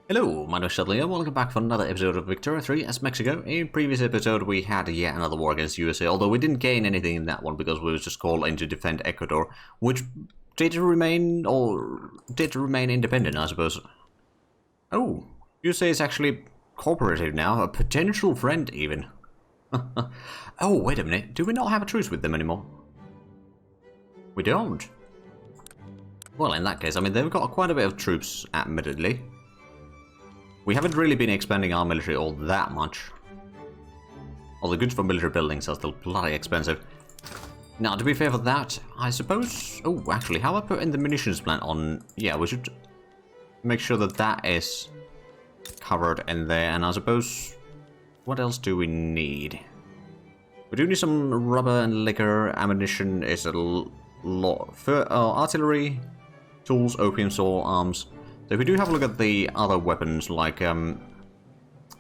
Hello, my name is Shadley and welcome back for another episode of Victoria 3 as Mexico. In previous episode we had yet another war against USA, although we didn't gain anything in that one because we were just called in to defend Ecuador, which did remain independent, I suppose. Oh, USA is actually cooperative now, a potential friend even. Oh, wait a minute, do we not have a truce with them anymore? We don't. Well, in that case, I mean, they've got quite a bit of troops, admittedly. We haven't really been expanding our military all that much. All the goods for military buildings are still bloody expensive. Now, to be fair for that, I suppose... Oh, actually, how about putting the munitions plant on... Yeah, we should make sure that that is covered in there. And I suppose... What else do we need? We do need some rubber and liquor. Ammunition is a lot. For artillery, tools, opium saw, arms... So if we do have a look at the other weapons, like, so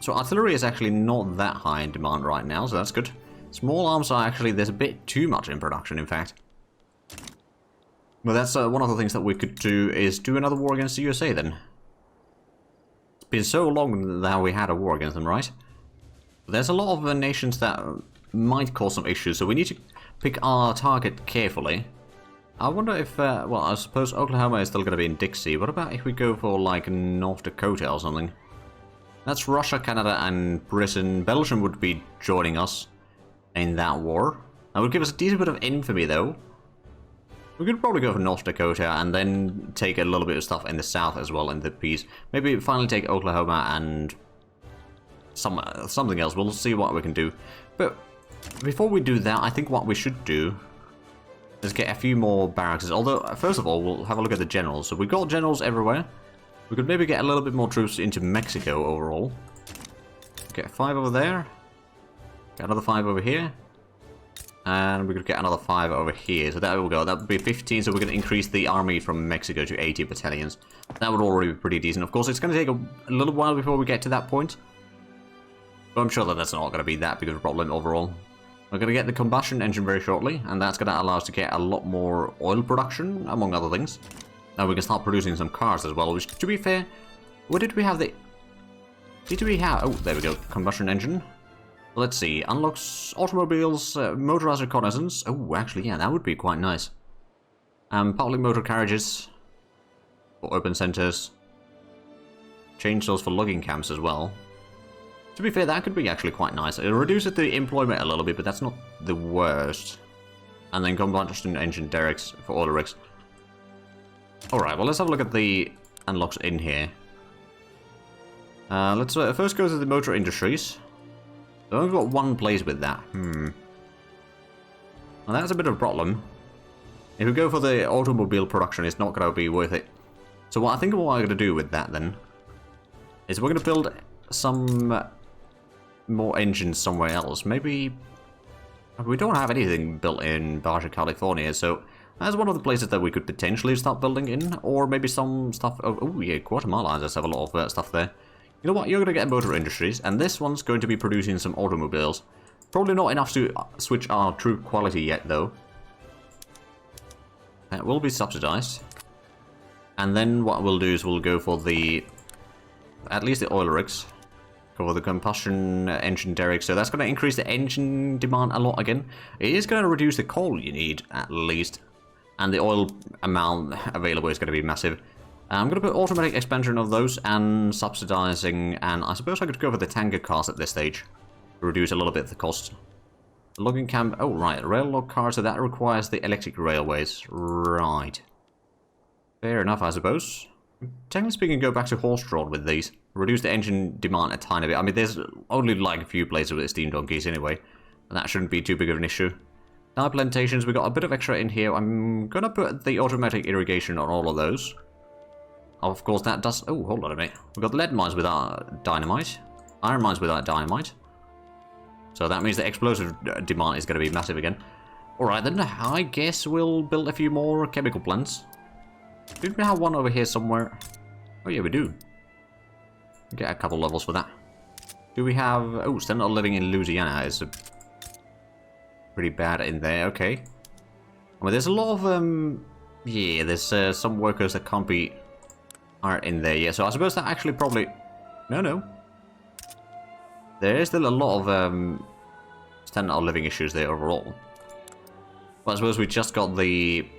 artillery is actually not that high in demand right now, so that's good. Small arms are actually, there's a bit too much in production, in fact. Well, that's one of the things that we could do, is do another war against the USA, then. It's been so long that we had a war against them, right? There's a lot of nations that might cause some issues, so we need to pick our target carefully. I wonder if, well, I suppose Oklahoma is still going to be in Dixie. What about if we go for, like, North Dakota or something? That's Russia, Canada, and Britain. Belgium would be joining us in that war. That would give us a decent bit of infamy, though. We could probably go for North Dakota and then take a little bit of stuff in the south as well in the peace. Maybe finally take Oklahoma and something else. We'll see what we can do. But before we do that, I think what we should do... Let's get a few more barracks. Although, first of all, we'll have a look at the generals. So we've got generals everywhere. We could maybe get a little bit more troops into Mexico overall. Get 5 over there. Get another 5 over here. And we could get another 5 over here. So there we go. That would be 15. So we're going to increase the army from Mexico to 80 battalions. That would already be pretty decent. Of course, it's going to take a little while before we get to that point. But I'm sure that that's not going to be that big of a problem overall. We're going to get the combustion engine very shortly, and that's going to allow us to get a lot more oil production, among other things. Now we can start producing some cars as well, which, to be fair, where did we have the... Did we have... Oh, there we go, combustion engine. Let's see, unlocks automobiles, motorized reconnaissance. Oh, actually, yeah, that would be quite nice. Public motor carriages for urban centers. Chainsaws for logging camps as well. To be fair, that could be actually quite nice. It reduces the employment a little bit, but that's not the worst. And then combustion engine derricks for oil rigs. Alright, well, let's have a look at the unlocks in here. Let's first go to the motor industries. So I've got one place with that. Well, that's a bit of a problem. If we go for the automobile production, it's not going to be worth it. So what I think what I'm going to do with that, then, is we're going to build some... more engines somewhere else. Maybe we don't have anything built in Baja California, so that's one of the places that we could potentially start building in, or maybe some stuff. Oh yeah, Guatemala does have a lot of stuff there. You know what? You're going to get motor industries, and this one's going to be producing some automobiles. Probably not enough to switch our true quality yet, though. That will be subsidized. And then what we'll do is we'll go for the at least the oil rigs. For the combustion engine derrick, so that's going to increase the engine demand a lot again. It is going to reduce the coal you need, at least. And the oil amount available is going to be massive. I'm going to put automatic expansion of those and subsidizing, and I suppose I could go for the tanker cars at this stage. To reduce a little bit of the cost. The logging camp, oh right, rail log cars, so that requires the electric railways. Right. Fair enough, I suppose. Technically speaking, go back to horse-drawn with these. Reduce the engine demand a tiny bit. I mean, there's only like a few places with steam donkeys anyway. And that shouldn't be too big of an issue. Dye plantations, we got a bit of extra in here. I'm going to put the automatic irrigation on all of those. Of course, that does... Oh, hold on a minute. We've got lead mines without dynamite. Iron mines without dynamite. So that means the explosive demand is going to be massive again. Alright then, I guess we'll build a few more chemical plants. Did we have one over here somewhere? Oh yeah, we do. Get a couple levels for that. Do we have... Oh, standard of living in Louisiana is pretty bad in there. Okay. I mean, there's a lot of... Yeah, there's some workers that can't be aren't in there yet. So I suppose that actually probably... No. There is still a lot of standard of living issues there overall. But I suppose we just got a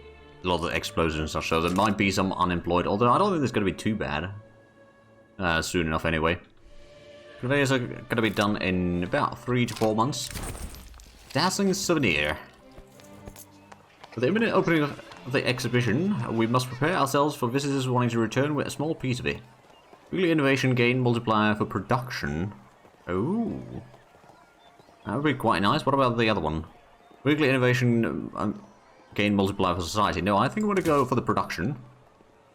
lot of the explosions and such, so there might be some unemployed, although I don't think it's going to be too bad. Soon enough anyway. Conveyors are going to be done in about 3 to 4 months. Dazzling souvenir. For the imminent opening of the exhibition, we must prepare ourselves for visitors wanting to return with a small piece of it. Weekly innovation gain multiplier for production. Oh. That would be quite nice. What about the other one? Weekly innovation gain multiplier for society. No, I think I'm going to go for the production.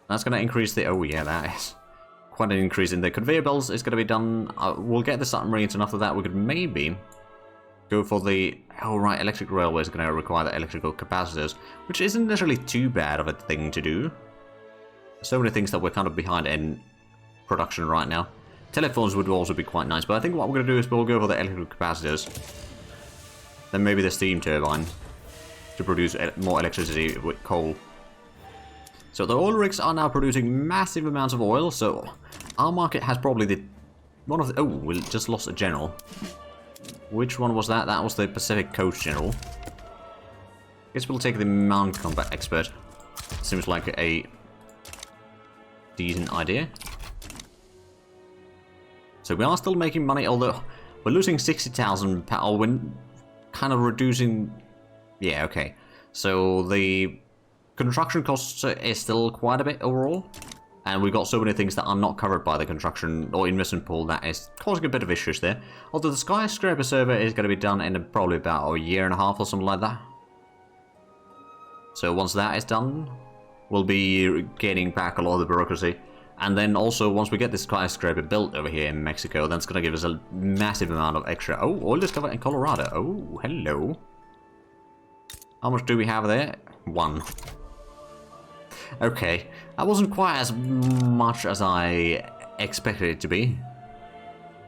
That's going to increase the... Oh yeah, that is quite an increase in the conveyor belts. It's going to be done. We'll get the submarines, and after that we could maybe go for the... Oh right, electric railways are going to require the electrical capacitors, which isn't necessarily too bad of a thing to do. So many things that we're kind of behind in production right now. Telephones would also be quite nice, but I think what we're going to do is we'll go for the electrical capacitors. Then maybe the steam turbine to produce more electricity with coal. So the oil rigs are now producing massive amounts of oil, so our market has probably one of the... Oh, we just lost a general. Which one was that? That was the Pacific Coast General. Guess we'll take the Mount Combat Expert. Seems like a decent idea. So we are still making money, although we're losing 60,000 pounds. We're kind of reducing... Yeah, okay. So the construction costs is still quite a bit overall. And we've got so many things that are not covered by the construction or investment pool that is causing a bit of issues there. Although the skyscraper server is going to be done in probably about a year and a half or something like that. So once that is done, we'll be gaining back a lot of the bureaucracy. And then also, once we get this skyscraper built over here in Mexico, that's going to give us a massive amount of extra... Oh, oil discovered in Colorado. Oh, hello. How much do we have there? 1. Okay, that wasn't quite as much as I expected it to be.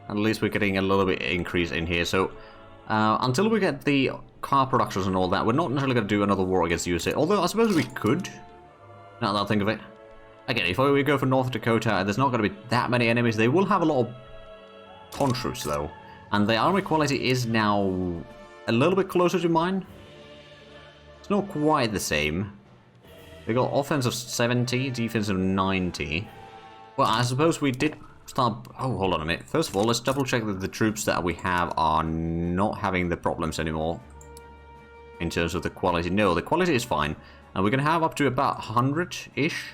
At least we're getting a little bit increase in here. So, until we get the car productions and all that, we're not necessarily going to do another war against the USA. Although, I suppose we could. Now that I think of it. Again, if we go for North Dakota, there's not going to be that many enemies. They will have a lot of conscripts, though. And the army quality is now a little bit closer to mine. It's not quite the same. They got offensive 70, defensive 90. Well, I suppose we did start... Oh, hold on a minute. First of all, let's double check that the troops that we have are not having the problems anymore. In terms of the quality. No, the quality is fine. And we're going to have up to about 100-ish.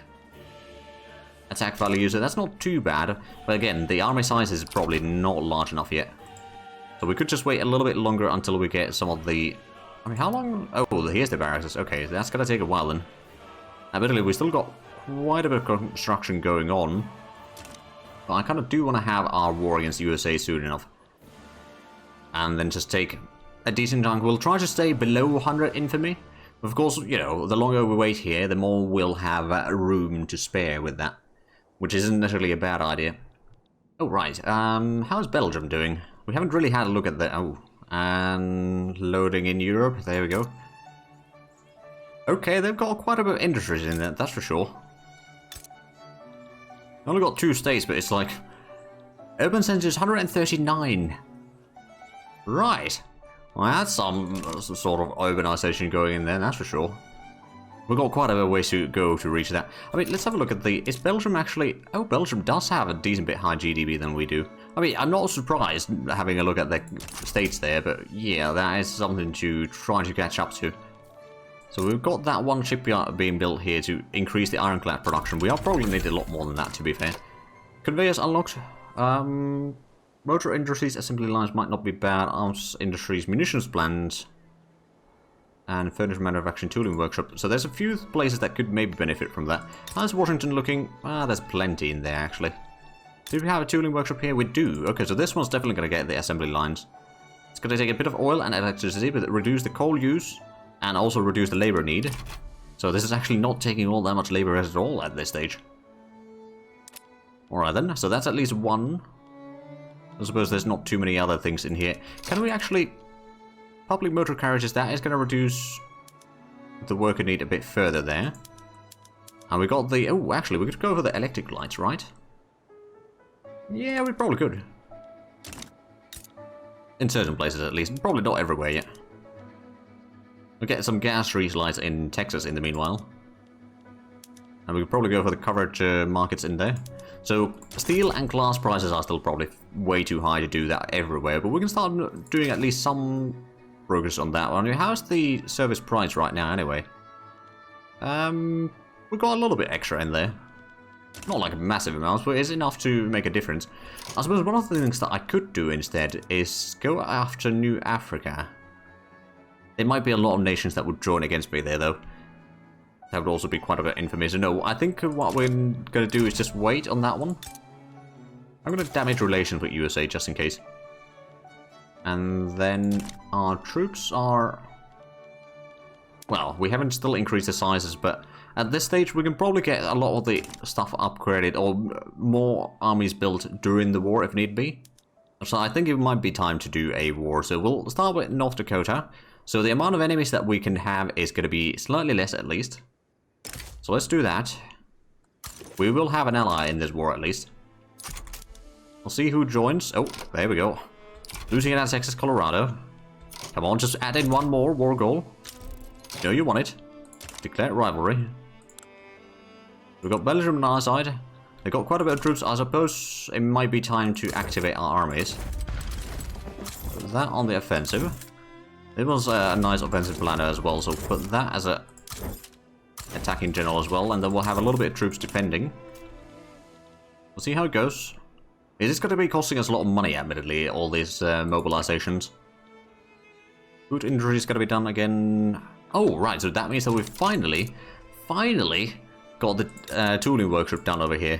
Attack value, so that's not too bad. But again, the army size is probably not large enough yet. So we could just wait a little bit longer until we get some of the... I mean, how long... Oh, here's the barracks. Okay, that's going to take a while then. Admittedly, we still got quite a bit of construction going on. But I kind of do want to have our war against the USA soon enough. And then just take a decent chunk. We'll try to stay below 100 infantry. Of course, you know, the longer we wait here, the more we'll have room to spare with that. Which isn't necessarily a bad idea. Oh, right. How's Belgium doing? We haven't really had a look at the... Oh. And loading in Europe. There we go. Okay, they've got quite a bit of industries in there, that's for sure. Only got 2 states, but it's like... Urban centers 139. Right. Well, that's some sort of urbanization going in there, that's for sure. We've got quite a bit of ways to go to reach that. I mean, let's have a look at the... Is Belgium actually... Oh, Belgium does have a decent bit higher GDP than we do. I mean, I'm not surprised having a look at the states there, but yeah, that is something to try to catch up to. So we've got that one shipyard being built here to increase the ironclad production. We are probably need a lot more than that, to be fair. Conveyors unlocked. Motor industries, assembly lines might not be bad. Arms industries, munitions plants. And furniture manufacturing tooling workshop. So there's a few places that could maybe benefit from that. How's Washington looking? Ah, there's plenty in there, actually. Do we have a tooling workshop here? We do. Okay, so this one's definitely going to get the assembly lines. It's going to take a bit of oil and electricity, but reduce the coal use. And also reduce the labor need. So this is actually not taking all that much labor at all at this stage. Alright then, so that's at least one. I suppose there's not too many other things in here. Can we actually... Public motor carriages, that is going to reduce the worker need a bit further there. And we got the... Oh, actually, we could go for the electric lights, right? Yeah, we probably could. In certain places, at least. Probably not everywhere yet. We'll get some gas street lights in Texas in the meanwhile. And we could probably go for the covered markets in there. So, steel and glass prices are still probably way too high to do that everywhere. But we can start doing at least some progress on that one. How's the service price right now, anyway? We've got a little bit extra in there. Not like massive amounts, but it's enough to make a difference. I suppose one of the things that I could do instead is go after New Africa. There might be a lot of nations that would join against me there, though. That would also be quite a bit of information. No, I think what we're going to do is just wait on that one. I'm going to damage relations with USA just in case. And then our troops are... Well, we haven't still increased the sizes, but at this stage we can probably get a lot of the stuff upgraded or more armies built during the war if need be. So I think it might be time to do a war. So we'll start with North Dakota. So the amount of enemies that we can have is going to be slightly less at least. So let's do that. We will have an ally in this war at least. We'll see who joins. Oh, there we go. Losing against Texas, Colorado. Come on, just add in one more war goal. You know you want it. Declare rivalry. We've got Belgium on our side. They've got quite a bit of troops. I suppose it might be time to activate our armies. Put that on the offensive. It was a nice offensive planner as well, so put that as a attacking general as well, and then we'll have a little bit of troops defending. We'll see how it goes. It is going to be costing us a lot of money, admittedly, all these mobilizations. Food injury is going to be done again. Oh, right, so that means that we finally got the tooling workshop done over here.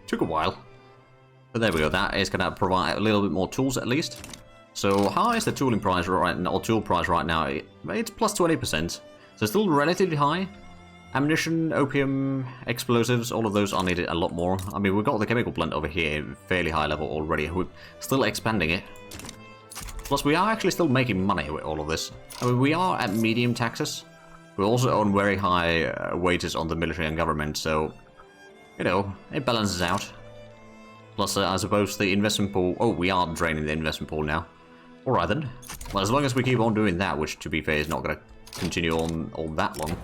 Took a while. But there we go, that is going to provide a little bit more tools at least. So how is the tooling price right now, or tool price right now? It's plus 20%. So still relatively high. Ammunition, opium, explosives, all of those are needed a lot more. I mean, we've got the chemical plant over here, fairly high level already. We're still expanding it. Plus, we are actually still making money with all of this. I mean, we are at medium taxes. We also own very high wages on the military and government, so, you know, it balances out. Plus, I suppose the investment pool... Oh, we are draining the investment pool now. Alright then. Well, as long as we keep on doing that, which, to be fair, is not going to continue on all that long.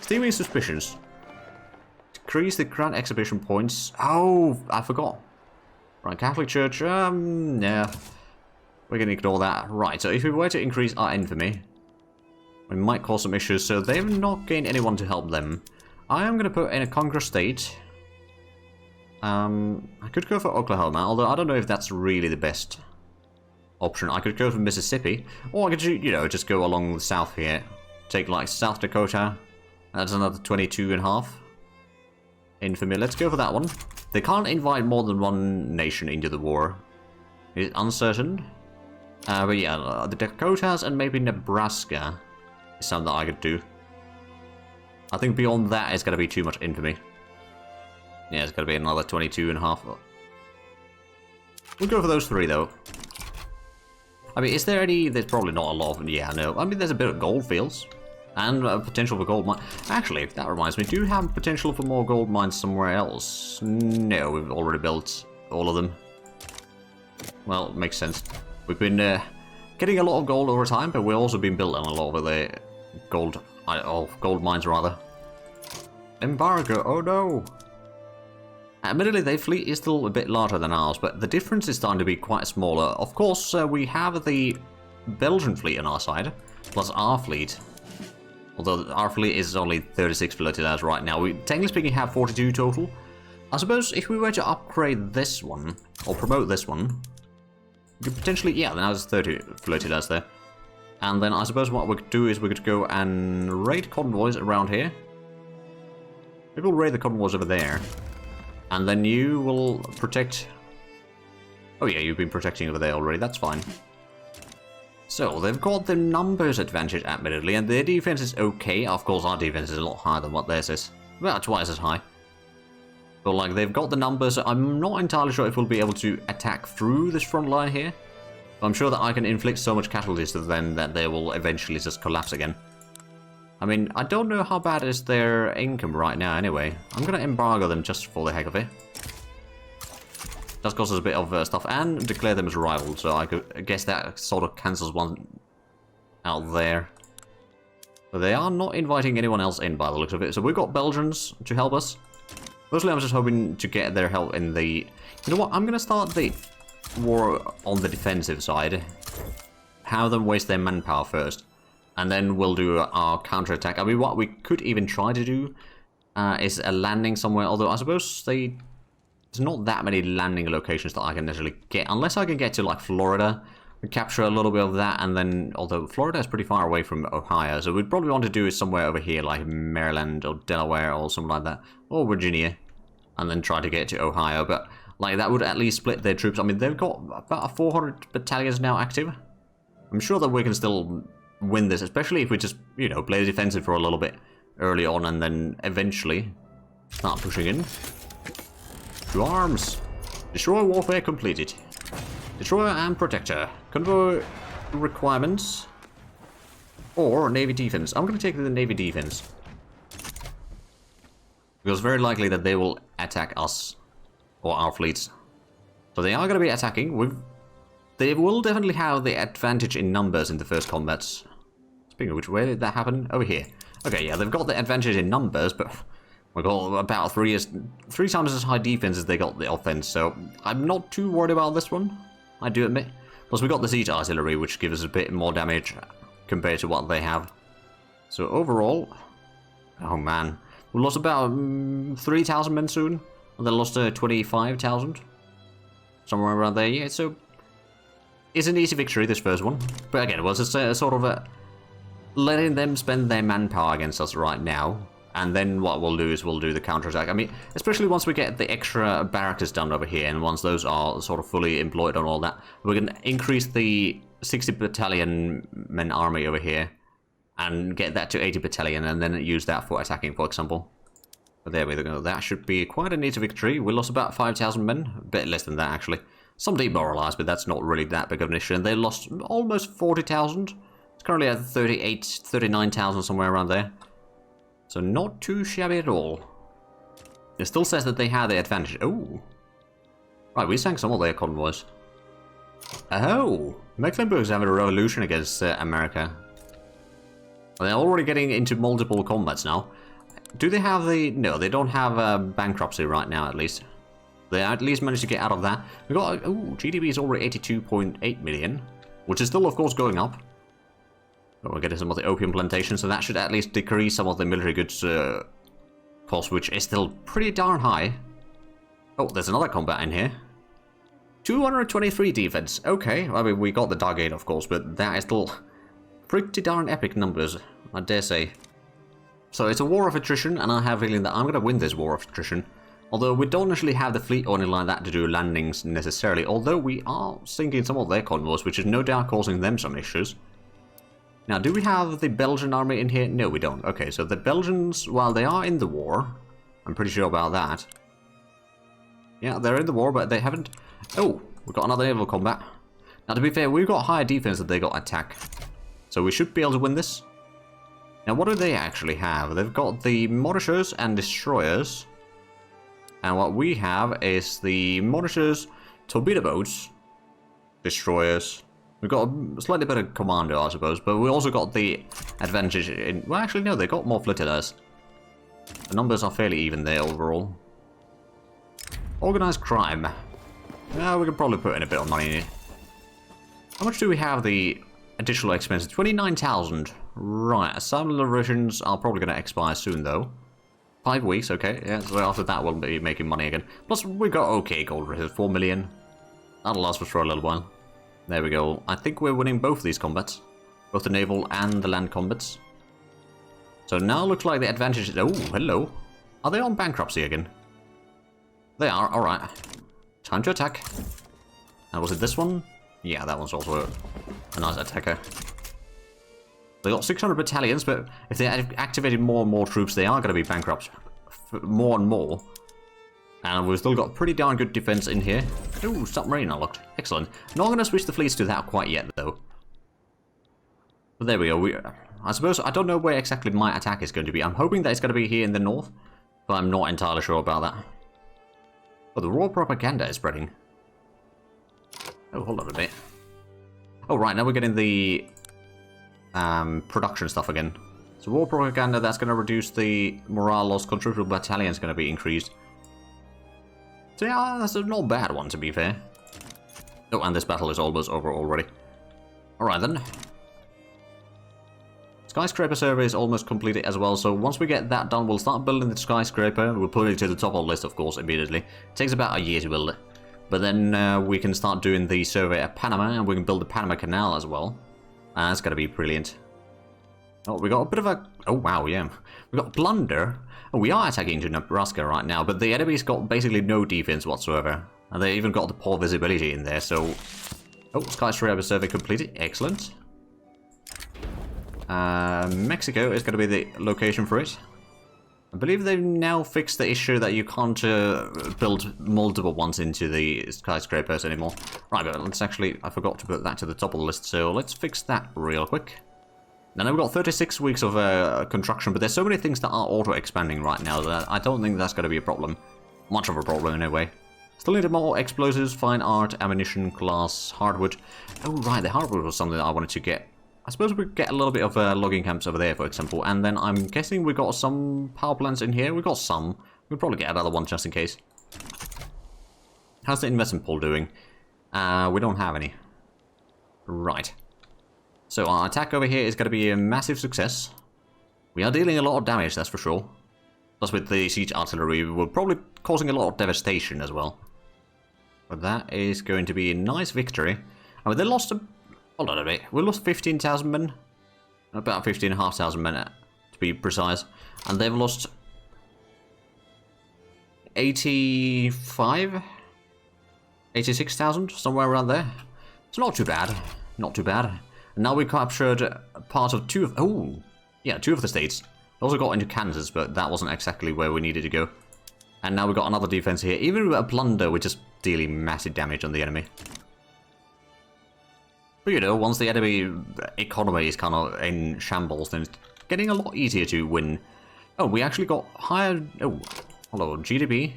Steaming suspicions. Decrease the grand exhibition points. Oh, I forgot. Right, Catholic Church, yeah. We're going to ignore that. Right, so if we were to increase our infamy, we might cause some issues, so they've not gained anyone to help them. I am going to put in a Congress state. I could go for Oklahoma, although I don't know if that's really the best option. I could go for Mississippi, or I could, you know, just go along the south here. Take, like, South Dakota. That's another 22.5. Infamy. Let's go for that one. They can't invite more than one nation into the war. It's uncertain. But yeah, the Dakotas and maybe Nebraska is something that I could do. I think beyond that is going to be too much infamy. Yeah, it's going to be another 22.5. We'll go for those three, though. I mean, is there any... There's probably not a lot of... Yeah, no. I mean, there's a bit of gold fields. And potential for gold mine. Actually, that reminds me. Do you have potential for more gold mines somewhere else? No, we've already built all of them. Well, makes sense. We've been getting a lot of gold over time, but we've also been building a lot of the gold mines, rather. Embargo, oh no! Admittedly, their fleet is still a bit larger than ours, but the difference is starting to be quite smaller. Of course, we have the Belgian fleet on our side, plus our fleet. Although our fleet is only 36 flotillas right now. We, technically speaking, have 42 total. I suppose if we were to upgrade this one, or promote this one, we could potentially, yeah, then there's 30 flotillas there. And then I suppose what we could do is we could go and raid convoys around here. Maybe we'll raid the convoys over there. And then you will protect... Oh yeah, you've been protecting over there already, that's fine. So, they've got the numbers advantage, admittedly, and their defense is okay. Of course, our defense is a lot higher than what theirs is. About twice as high. But, like, they've got the numbers. I'm not entirely sure if we'll be able to attack through this front line here. But I'm sure that I can inflict so much casualties to them that they will eventually just collapse again. I mean, I don't know how bad is their income right now anyway. I'm gonna embargo them just for the heck of it. Just causes a bit of stuff, and declare them as rivals, so I guess that sort of cancels one out there. But they are not inviting anyone else in by the looks of it, so we've got Belgians to help us. Mostly I'm just hoping to get their help in the... You know what, I'm gonna start the war on the defensive side. Have them waste their manpower first. And then we'll do our counterattack. I mean, what we could even try to do is a landing somewhere, although I suppose there's not that many landing locations that I can necessarily get, unless I can get to, like, Florida, and capture a little bit of that, and then, although Florida is pretty far away from Ohio, so we'd probably want to do it somewhere over here, like Maryland, or Delaware, or something like that, or Virginia, and then try to get to Ohio, but, like, that would at least split their troops. I mean, they've got about 400 battalions now active. I'm sure that we can still win this, especially if we just, you know, play defensive for a little bit early on, and then eventually start pushing in. To arms! Destroyer warfare completed. Destroyer and protector. Convoy requirements. Or Navy defense. I'm going to take the Navy defense. Because it's very likely that they will attack us. Or our fleets. So they are going to be attacking. They will definitely have the advantage in numbers in the first combats. Speaking of which, where did that happen? Over here. Okay, yeah, they've got the advantage in numbers, but... we got about three times as high defense as they got the offense, so I'm not too worried about this one, I do admit. Plus we got the siege artillery, which gives us a bit more damage compared to what they have. So overall, oh man, we lost about 3,000 men soon, and they lost 25,000, somewhere around there. Yeah, so it's an easy victory, this first one. But again, it was a sort of a letting them spend their manpower against us right now. And then what we'll do is we'll do the counterattack. I mean, especially once we get the extra barracks done over here, and once those are sort of fully employed and all that, we can increase the 60 battalion men army over here, and get that to 80 battalion, and then use that for attacking, for example. But there we go. That should be quite a neat victory. We lost about 5,000 men, a bit less than that actually. Some demoralized, but that's not really that big of an issue. And they lost almost 40,000. It's currently at 39,000, somewhere around there. So not too shabby at all. It still says that they have the advantage. Oh. Right, we sank some of their convoys. Oh. Mecklenburg's having a revolution against America. They're already getting into multiple combats now. Do they have the... No, they don't have bankruptcy right now, at least. They at least managed to get out of that. We got... Oh, GDP is already 82.8 million. Which is still, of course, going up. But we're getting some of the opium plantations, so that should at least decrease some of the military goods cost, which is still pretty darn high. Oh, there's another combat in here. 223 defense. Okay, I mean, we got the Dark Gate, of course, but that is still pretty darn epic numbers, I dare say. So it's a war of attrition, and I have a feeling that I'm going to win this war of attrition. Although we don't actually have the fleet or anything like that to do landings necessarily, although we are sinking some of their convoys, which is no doubt causing them some issues. Now, do we have the Belgian army in here? No, we don't. Okay, so the Belgians, while they are in the war, I'm pretty sure about that. Yeah, they're in the war, but they haven't... Oh, we've got another naval combat. Now, to be fair, we've got higher defense than they got attack. So we should be able to win this. Now, what do they actually have? They've got the mortars and destroyers. And what we have is the mortars, torpedo boats, destroyers. We've got a slightly better commander, I suppose, but we also got the advantage in... Well, actually, no, they got more flotillas. The numbers are fairly even there overall. Organized crime. Yeah, we could probably put in a bit of money in it. How much do we have the additional expenses? 29,000. Right, some revisions are probably going to expire soon, though. 5 weeks, okay. Yeah, so after that we'll be making money again. Plus, we got okay gold reserves, 4 million. That'll last us for a little while. There we go. I think we're winning both these combats. Both the naval and the land combats. So now looks like the advantage is... Oh, hello. Are they on bankruptcy again? They are, alright. Time to attack. And was it this one? Yeah, that one's also a nice attacker. They got 600 battalions, but if they activated more and more troops, they are going to be bankrupt more and more. And we've still got pretty darn good defense in here. Ooh, submarine unlocked. Excellent. Not going to switch the fleets to that quite yet, though. But there we go. I suppose I don't know where exactly my attack is going to be. I'm hoping that it's going to be here in the north, but I'm not entirely sure about that. Oh, the raw propaganda is spreading. Oh, hold on a bit. Oh, right, now we're getting the production stuff again. So raw propaganda, that's going to reduce the morale loss. Contributor battalion is going to be increased. So yeah, that's a not bad one, to be fair. Oh, and this battle is almost over already. Alright then. Skyscraper survey is almost completed as well, so once we get that done, we'll start building the skyscraper. We'll put it to the top of the list, of course, immediately. It takes about a year to build it. But then we can start doing the survey at Panama, and we can build the Panama Canal as well. That's going to be brilliant. Oh, we got a bit of a... Oh, wow, yeah. We got plunder. Oh, we are attacking into Nebraska right now, but the enemy's got basically no defense whatsoever. And they even got the poor visibility in there, so... Oh, skyscraper survey completed. Excellent. Mexico is going to be the location for it. I believe they've now fixed the issue that you can't build multiple ones into the skyscrapers anymore. Right, but let's actually... I forgot to put that to the top of the list, so let's fix that real quick. Now we've got 36 weeks of construction, but there's so many things that are auto-expanding right now that I don't think that's going to be a problem. Much of a problem, anyway. Still need more explosives, fine art, ammunition, glass, hardwood. Oh, right, the hardwood was something that I wanted to get. I suppose we could get a little bit of logging camps over there, for example. And then I'm guessing we got some power plants in here. We got some. We'll probably get another one just in case. How's the investment pool doing? We don't have any. Right. So our attack over here is going to be a massive success. We are dealing a lot of damage, that's for sure. Plus with the siege artillery, we're probably causing a lot of devastation as well. But that is going to be a nice victory. I mean, they lost a... Hold on a bit. We lost 15,000 men. About 15,500 men, to be precise. And they've lost... 86,000, somewhere around there. It's not too bad. Not too bad. And now we captured part of two of the states. We also got into Kansas, but that wasn't exactly where we needed to go. And now we've got another defense here. Even with a plunder, we're just dealing massive damage on the enemy. But you know, once the enemy economy is kind of in shambles, then it's getting a lot easier to win. Oh, we actually got higher... Oh, hello, GDP.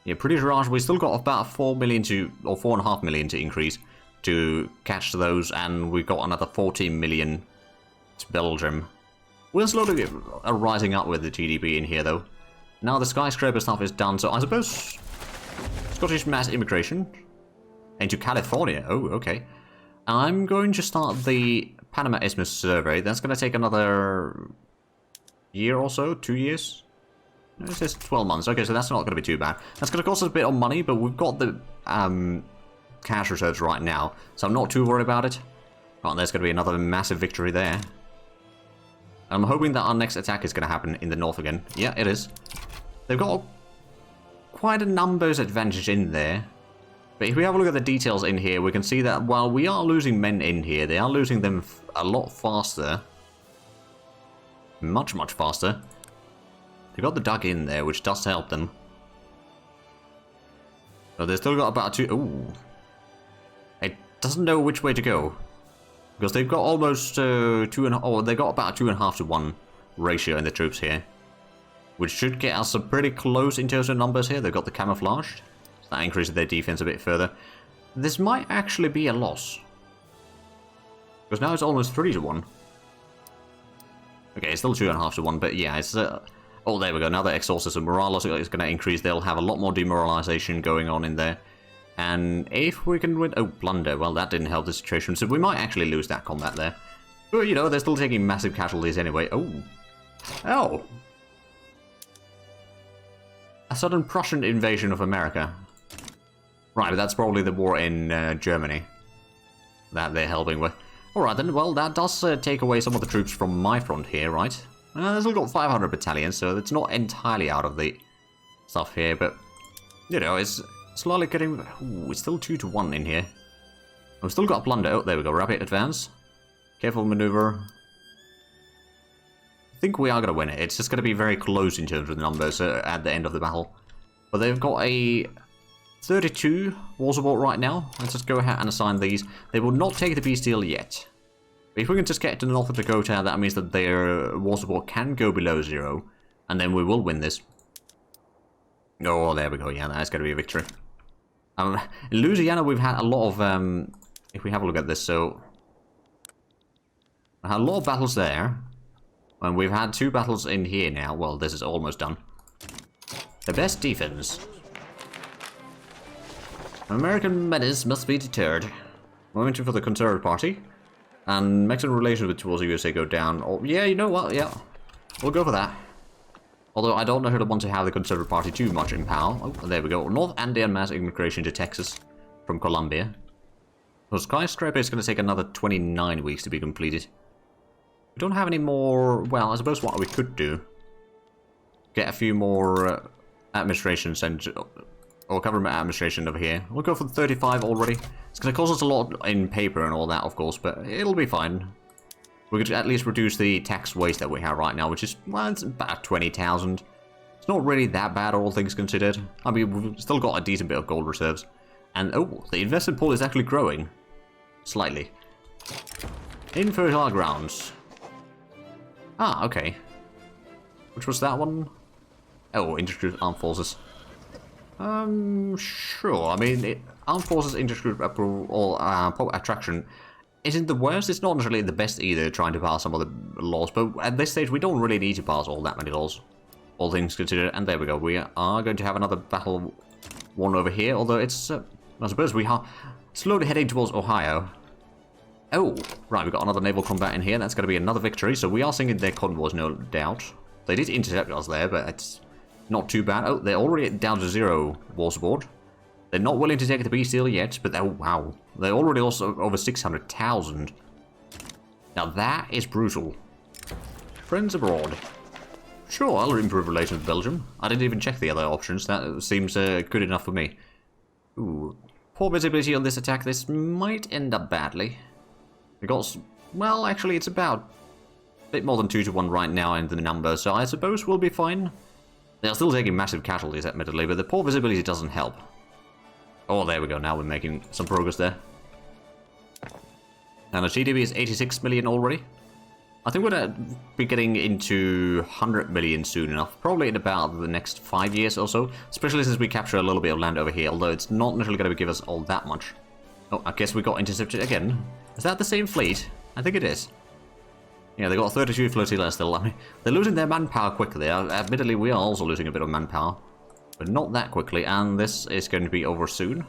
Yeah, pretty sure we still got about 4 million to... Or 4.5 million to increase to catch those, and we've got another 14 million to Belgium. We're slowly rising up with the GDP in here, though. Now the skyscraper stuff is done, so I suppose Scottish mass immigration into California. Oh, okay. I'm going to start the Panama Isthmus survey. That's going to take another year or so, 2 years. No, it says 12 months. Okay, so that's not going to be too bad. That's going to cost us a bit of money, but we've got the cash reserves right now, so I'm not too worried about it. Oh, there's going to be another massive victory there. I'm hoping that our next attack is going to happen in the north again. Yeah, it is. They've got quite a numbers advantage in there. But if we have a look at the details in here, we can see that while we are losing men in here, they are losing them a lot faster. Much, much faster. They've got the dug in there, which does help them. So they've still got about two... Ooh. It doesn't know which way to go. Because they've got almost they've got about a 2.5 to 1 ratio in the troops here. Which should get us pretty close in terms of numbers here. They've got the camouflage. So that increases their defense a bit further. This might actually be a loss. Because now it's almost 3 to 1. Okay, it's still 2.5 to 1, but yeah, it's... oh, there we go. Now the exhaust and morale is going to increase. They'll have a lot more demoralization going on in there. And if we can win... Oh, plunder. Well, that didn't help the situation. So we might actually lose that combat there. But, you know, they're still taking massive casualties anyway. Oh. Oh. A sudden Prussian invasion of America. Right, but that's probably the war in Germany that they're helping with. Alright then, well, that does take away some of the troops from my front here, right? They've still got 500 battalions, so it's not entirely out of the stuff here, but, you know, it's slowly getting... Ooh, it's still 2 to 1 in here. We've still got plunder. Oh, there we go. Rapid advance. Careful maneuver. I think we are going to win it. It's just going to be very close in terms of the numbers at the end of the battle. But they've got a 32 war support right now. Let's just go ahead and assign these. They will not take the peace deal yet. If we can just get to North Dakota, that means that their war support can go below 0. And then we will win this. Oh, there we go. Yeah, that's going to be a victory. In Louisiana, we've had a lot of... if we have a look at this, so... I had a lot of battles there. And we've had 2 battles in here now. Well, this is almost done. The best defense. American menace must be deterred. Momentum for the Conservative Party. And Mexican relations towards the USA go down. Oh, yeah, you know what? Yeah. We'll go for that. Although I don't know who to want to have the Conservative Party too much in power. Oh, there we go. North Andean mass immigration to Texas from Colombia. So Skyscraper is going to take another 29 weeks to be completed. We don't have any more... Well, I suppose what we could do... Get a few more administrations and... Or government administration over here. We'll go for 35 already. It's going to cost us a lot in paper and all that, of course, but it'll be fine. We could at least reduce the tax waste that we have right now, which is, well, it's about 20,000. It's not really that bad, all things considered. I mean, we've still got a decent bit of gold reserves. And, oh, the investment pool is actually growing. Slightly. Infertile grounds. Ah, okay. Which was that one? Oh, Intergroup Armed Forces. Sure. I mean, Armed Forces Intergroup approval or attraction isn't the worst. It's not necessarily the best either, trying to pass some of the laws. But at this stage, we don't really need to pass all that many laws, all things considered. And there we go. We are going to have another battle won over here. Although it's, I suppose we are slowly heading towards Ohio. Oh, right. We've got another naval combat in here. That's going to be another victory. So we are sinking their convoys, no doubt. They did intercept us there, but it's not too bad. Oh, they're already down to 0 war support. They're not willing to take the peace deal yet, but oh wow. They're already also over 600,000. Now that is brutal. Friends abroad. Sure, I'll improve relations with Belgium. I didn't even check the other options. That seems good enough for me. Ooh. Poor visibility on this attack. This might end up badly. Because, well, actually it's about a bit more than 2 to 1 right now in the number, so I suppose we'll be fine. They're still taking massive casualties, admittedly, but the poor visibility doesn't help. Oh, there we go. Now we're making some progress there. And the GDP is 86 million already. I think we're going to be getting into 100 million soon enough. Probably in about the next 5 years or so. Especially since we capture a little bit of land over here. Although it's not necessarily going to give us all that much. Oh, I guess we got intercepted again. Is that the same fleet? I think it is. Yeah, they got 32 flotillas still. I mean, they're losing their manpower quickly. Admittedly, we are also losing a bit of manpower. But not that quickly, and this is going to be over soon.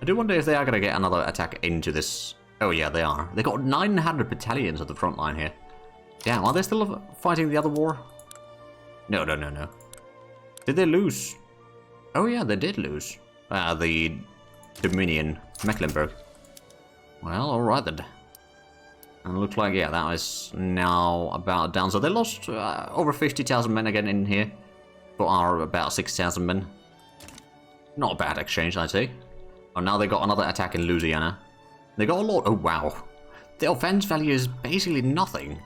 I do wonder if they are going to get another attack into this. Oh yeah, they are. They got 900 battalions at the front line here. Damn, are they still fighting the other war? No. Did they lose? Oh yeah, they did lose. The Dominion, Mecklenburg. Well, alright then. And it looks like, yeah, that is now about down. So they lost over 50,000 men again in here. But are about 6,000 men. Not a bad exchange, I'd say. Oh, now they got another attack in Louisiana. They got a lot. Oh, wow. The offense value is basically nothing.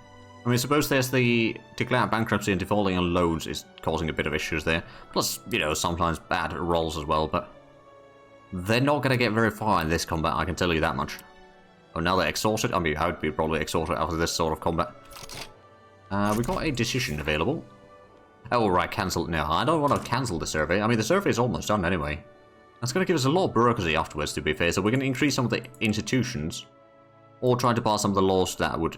I mean, suppose there's the declare bankruptcy and defaulting on loans is causing a bit of issues there. Plus, you know, sometimes bad rolls as well, but they're not going to get very far in this combat, I can tell you that much. Oh, now they're exhausted. I mean, I would be probably exhausted after this sort of combat. We got a decision available. Oh, right, cancel. No, I don't want to cancel the survey. I mean, the survey is almost done anyway. That's going to give us a lot of bureaucracy afterwards, to be fair. So we're going to increase some of the institutions. Or try to pass some of the laws that would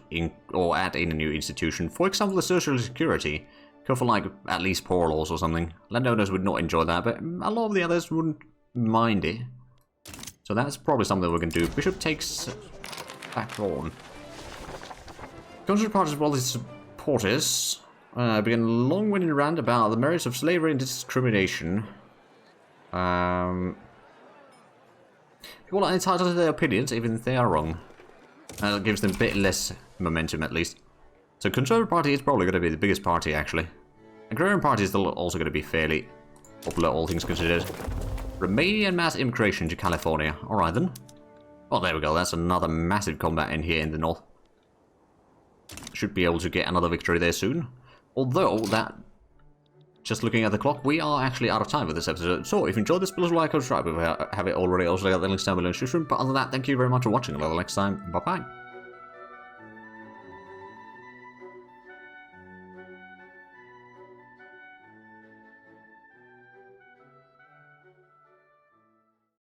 or add in a new institution. For example, the social security. Go for, like, at least poor laws or something. Landowners would not enjoy that, but a lot of the others wouldn't mind it. So that's probably something we're going to do. Bishop takes back on. Constitutional parties well as supporters. Begin a long-winded rant about the merits of slavery and discrimination. People are entitled to their opinions, even if they are wrong. That gives them a bit less momentum, at least. So Conservative Party is probably going to be the biggest party, actually. Agrarian Party is still also going to be fairly popular, all things considered. Romanian mass immigration to California. Alright then. Oh, there we go. That's another massive combat in here in the north. Should be able to get another victory there soon. Although, that... Just looking at the clock, we are actually out of time with this episode. So, if you enjoyed this, please like or subscribe if you have it already. Also, got the links down below in the description. But other than that, thank you very much for watching. Until next time, bye-bye.